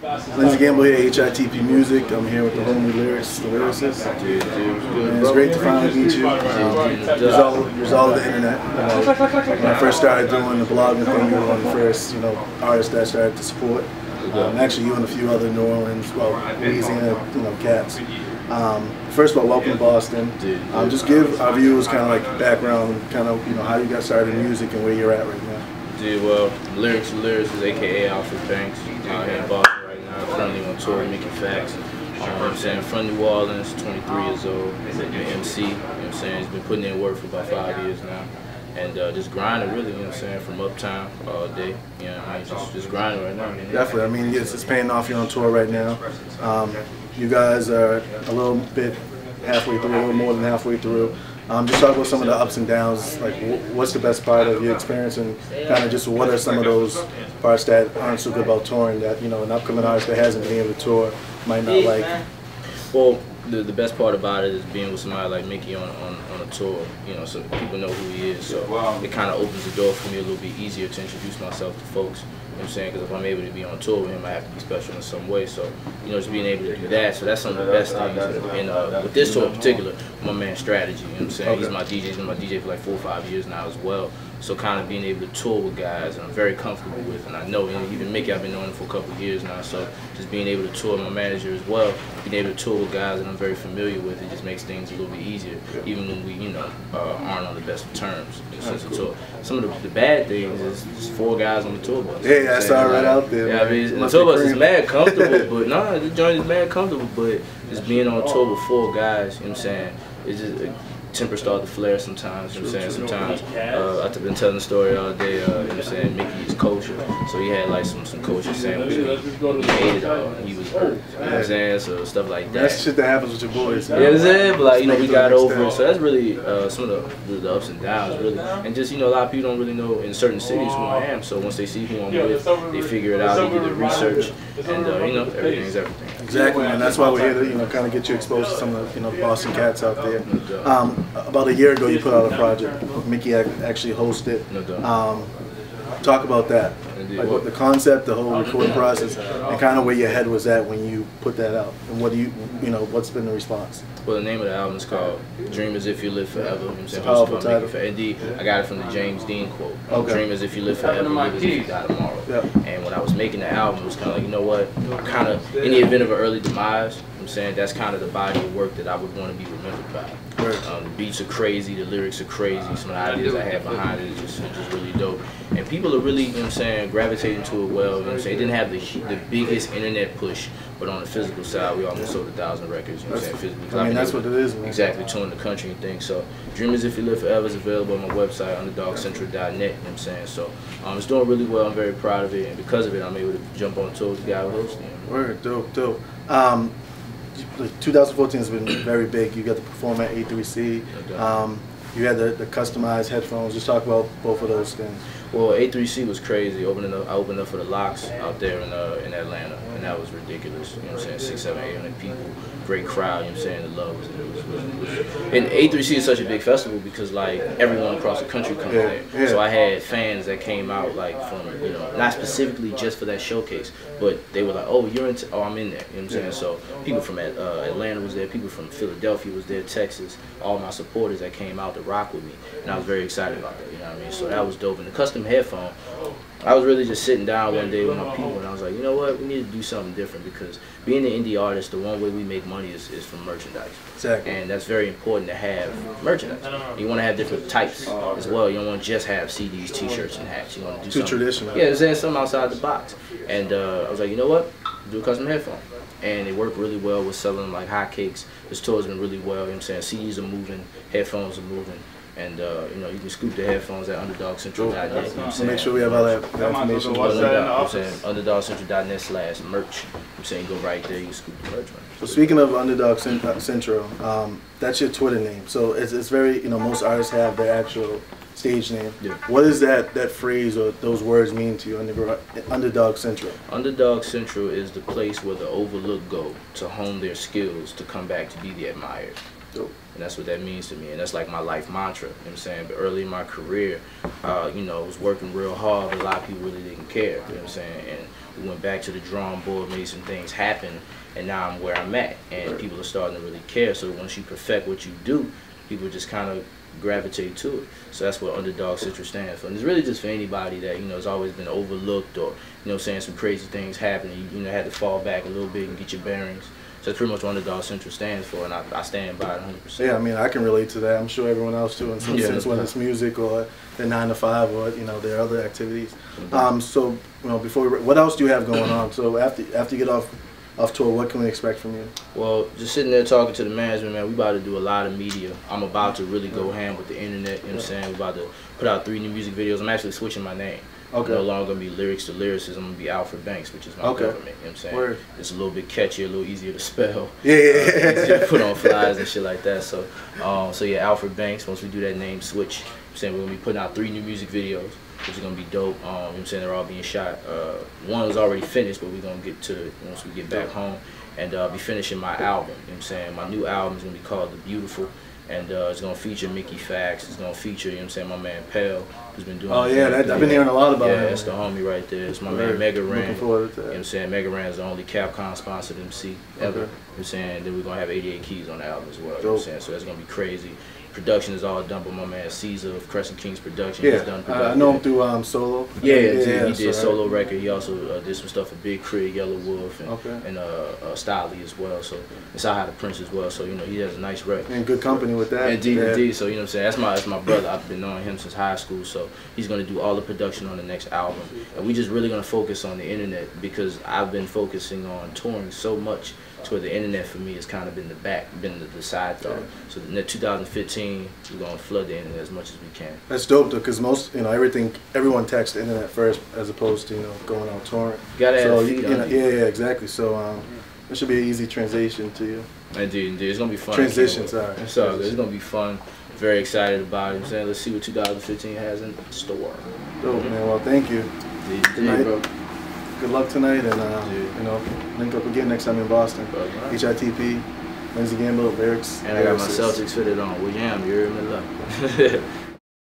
Lindsay Gamble here, HITP Music. I'm here with the homie Lyriqs Da Lyraciss. And it's great to finally meet you. Result of the internet. When I first started doing the blogging thing, you were one of the first, artists that I started to support. Actually, you and a few other New Orleans, Louisiana, cats. First of all, welcome to Boston. Just give our viewers kind of like background, kind of how you got started in music and where you're at right now. Well, Lyriqs Da Lyraciss, aka Alfred Banks, out here in Boston right now. Currently on tour with Mickey Factz. I'm saying from New Orleans, 23 years old, MC. I'm saying he's been putting in work for about 5 years now. And just grinding really, from uptown all day. Just grinding right now. Definitely. I mean, it's paying off. You're on tour right now. You guys are a little bit halfway through, a little more than halfway through. Just talk about some of the ups and downs, like what's the best part of your experience, and kind of just what are some of those parts that aren't so good about touring that, an upcoming artist that hasn't been able to tour might not like? Well, the best part about it is being with somebody like Mickey on a tour, so people know who he is. So it kind of opens the door for me a little bit easier to introduce myself to folks. Because if I'm able to be on tour with him, I have to be special in some way. So, just being able to do that. So that's some of the best things. And with this tour in particular, my man Strategy, he's my DJ. He's been my DJ for like 4 or 5 years now as well. So kind of being able to tour with guys that I'm very comfortable with, and I know, even Mickey, I've been knowing him for a couple of years now. So just being able to tour with my manager as well, being able to tour with guys that I'm very familiar with, it just makes things a little bit easier, even when we, aren't on the best of terms in the sense of tour. Some of the bad things is just 4 guys on the tour bus. Yeah, I saw it right out there. Yeah, I mean, the tour bus is mad comfortable, but no, the joint is mad comfortable, but just being on tour with 4 guys, it's just temper start to flare sometimes, sometimes I've been telling the story all day, Mickey is kosher, so he had like some kosher sandwiches, he ate it all, and he was hurt, so stuff like that. That's shit that happens with your boys. But like, we got over it, so that's really some of the ups and downs, really, and just, a lot of people don't really know in certain cities who I am, so once they see who I'm with, they figure it out, they do the research, and everything's everything. Exactly, and that's why we're here to, kind of get you exposed to some of the, Boston cats out there. About a year ago, you put out a project. Mickey actually hosted. Talk about that, like what the concept, the whole recording process, and kind of where your head was at when you put that out, and what do what's been the response? Well, the name of the album is called "Dream As If You Live Forever." Powerful title. Indeed, I got it from the James Dean quote. Dream as if you live forever, live as if you die tomorrow. And when I was making the album, it was kind of like, kind of in the event of an early demise, that's kind of the body of work that I would want to be remembered by. The beats are crazy, the lyrics are crazy, some of the ideas I have behind it is just really dope. And people are really, gravitating to it well. It didn't have the biggest internet push, but on the physical side, we almost sold 1,000 records. Physically. I mean, that's what it is, man. Exactly, touring the country and things. So, Dream As If You Live Forever is available on my website, underdogcentral.net. So, it's doing really well. I'm very proud of it, and because of it, I'm able to jump on tour with the guy who hosts it. Word, dope. 2014 has been very big. You got to perform at A3C. You had the customized headphones. Just talk about both of those things. Well, A3C was crazy. I opened up for the Locks out there in Atlanta, and that was ridiculous. 600, 700, 800 people, great crowd. The love was and A3C is such a big festival because like everyone across the country comes there. So I had fans that came out like from not specifically just for that showcase, but they were like, oh, I'm in there. So people from Atlanta was there, people from Philadelphia was there, Texas, all my supporters that came out to rock with me, and I was very excited about that. So that was dope. And the custom headphone, I was really just sitting down one day with my people, and I was like, you know what, we need to do something different, because being an indie artist, the one way we make money is from merchandise. Exactly. And that's very important to have merchandise. You want to have different types as well. You don't want to just have CDs, T-shirts, and hats. You want to do something traditional. Yeah, something outside the box. And I was like, you know what, do a custom headphone. And it worked really well with selling like hotcakes. This tour's been really well. CDs are moving, headphones are moving. And you can scoop the headphones at underdogcentral.net. Make sure we have all that information. Underdogcentral.net/merch. Go right there, you can scoop the merch. So speaking of Underdog Central, that's your Twitter name. So it's very, most artists have their actual stage name. What does that phrase or those words mean to you, Underdog Central? Underdog Central is the place where the overlooked go to hone their skills to come back to be the admired. Dope. And that's what that means to me, and that's like my life mantra. But early in my career, I was working real hard, but a lot of people really didn't care. And we went back to the drawing board, made some things happen, and now I'm where I'm at, and people are starting to really care. So once you perfect what you do, people just kind of gravitate to it. So that's what Underdog Citrus stands for. And it's really just for anybody that, you know, has always been overlooked, or, you know, saying some crazy things happen, and you know, had to fall back a little bit and get your bearings. So that's pretty much what Underdog Citrus stands for, and I stand by it 100%. Yeah, I mean, I can relate to that. I'm sure everyone else too, in some sense, whether it's music or their 9 to 5 or, you know, their other activities. So, you know, what else do you have going on? So after you get off tour, what can we expect from you? Well, just sitting there talking to the management, man, we about to do a lot of media. I'm about to really go ham with the internet, you know what I'm saying? We're about to put out 3 new music videos. I'm actually switching my name. Okay. I'm no longer going to be Lyriqs Da Lyraciss. I'm going to be Alfred Banks, which is my government, you know what I'm saying? Word. It's a little bit catchier, a little easier to spell. Yeah. Easier to put on flyers and shit like that. So, yeah, Alfred Banks, once we do that name switch, I'm saying we're going to be putting out 3 new music videos, which is going to be dope. You know what I'm saying? They're all being shot. One is already finished, but we're going to get to it once we get back home. And I'll be finishing my album, you know what I'm saying? My new album is going to be called The Beautiful, and it's going to feature Mickey Factz. It's going to feature, you know what I'm saying, my man Pell, who's been doing I've been hearing a lot about him. Yeah, that's the homie right there. It's my man Mega Ran. Looking forward to that. You know what I'm saying? Mega Ran is the only Capcom sponsored MC ever. Okay. You know what I'm saying? Then we're going to have 88 Keys on the album as well. You know what I'm saying? So that's going to be crazy. Production is all done by my man Caesar of Crescent Kings Production. Yeah, He's done I know him through Solo. Yeah, he did solo record. He also did some stuff for Big Crit, Yellow Wolf, and Styley as well. So it's I Had a Prince as well. So you know he has a nice record. In good company with that. Indeed. So you know what I'm saying, that's my brother. I've been knowing him since high school. So he's gonna do all the production on the next album, and we just really gonna focus on the internet, because I've been focusing on touring so much to where the internet for me has kind of been the side thought. So in 2015, we're gonna flood the internet as much as we can. That's dope though, because most, you know, everyone texts the internet first as opposed to, you know, going out touring. You gotta have a feed on it. Yeah, exactly. So it should be an easy transition to you. Indeed. It's gonna be fun. Transition, sorry. It's all good. It's gonna be fun. Very excited about it. I'm saying, let's see what 2015 has in store. Dope, man. Well, thank you. Indeed, bro. Good luck tonight, and you know, link up again next time in Boston. HITP, Lindsay Gamble, Lyriqs. And I got my Celtics fitted on. Well, yeah, you're in love.